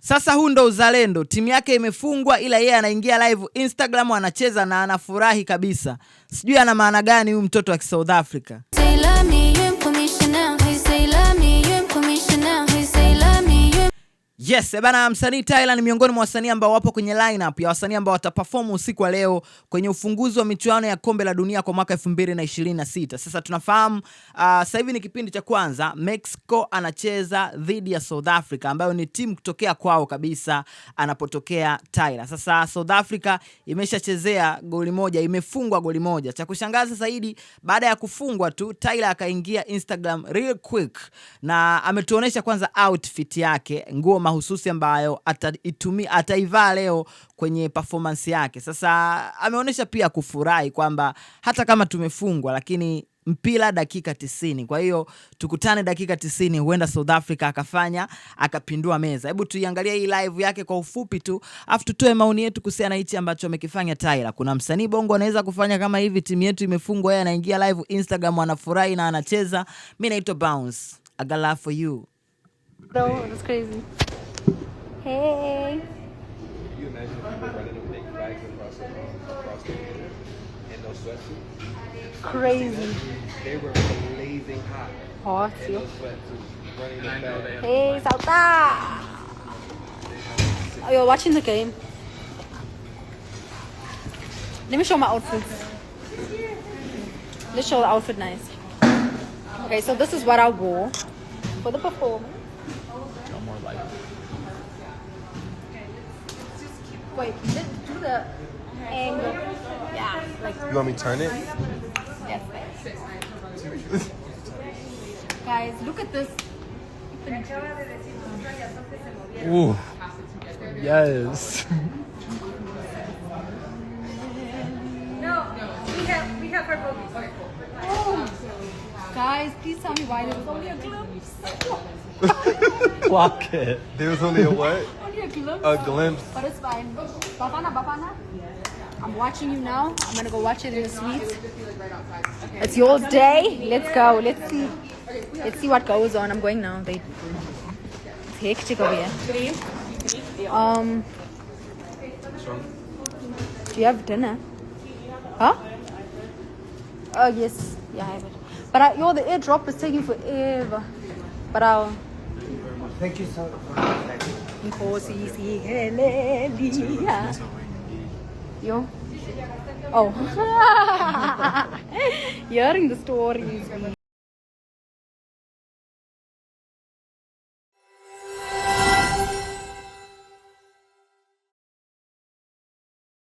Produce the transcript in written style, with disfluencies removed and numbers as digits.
Sasa huu ndo uzalendo, timu yake imefungwa ila yeye anaingia live Instagram anacheza na anafurahi kabisa. Sijui ana maana gani huyu mtoto wa South Africa. Yes, bana msanii Tyla ni miongoni mwa wasanii ambao wapo kwenye lineup ya wasanii ambao wataperform usiku wa leo kwenye ufunguzi wa michuano ya kombe la dunia kwa mwaka 2026. Sasa tunafahamu sasa hivi ni kipindi cha kwanza, Mexico anacheza dhidi ya South Africa ambayo ni timu kutokea kwao kabisa anapotokea Tyla. Sasa South Africa imeshachezea goli moja, imefungwa goli moja. Cha kushangaza zaidi, baada ya kufungwa tu Tyla akaingia Instagram real quick na ametuonesha kwanza outfit yake, nguo mahususi ambayo ataivaa leo kwenye performance yake. Sasa ameonyesha pia kufurahi kwamba hata kama tumefungwa lakini mpira dakika 90. Kwa hiyo tukutane dakika 90, huenda South Africa akapindua meza. Hebu tuiangalie hii live yake kwa ufupi tu, afu tutoe maoni yetu kuhusiana na hichi ambacho amekifanya Tyla. Kuna msanii bongo anaweza kufanya kama hivi? Timu yetu imefungwa, yeye anaingia live Instagram anafurahi na anacheza. Mimi naitwa Bounce. I got love for you. No, that's crazy. Hey. You imagine people running with big flags across the and those sweatsuits? Crazy. They were blazing hot. Hot. And those sweatsuits running the flag. Hey, salta! Oh, you're watching the game. Let me show my outfits. Let's show the outfit nice. Okay, so this is what I wore for the performance. Wait, do the angle. Yeah, like. You want me to turn it? Yes. Guys, look at this. Ooh. Yes. No, we have our boobies. Oh. Guys, please tell me why there was only a glimpse. Clock it. There was only a what? Only a glimpse. A glimpse. But it's fine. Bafana. I'm watching you now. I'm gonna go watch it in the suite. It's your day. Let's go. Let's see what goes on. I'm going now. It's hectic over here. Do you have dinner? Huh? Oh yes. Yeah, I have it. But the airdrop is taking forever. But I'll. Thank you so Because Yo. Oh. Hearing the stories.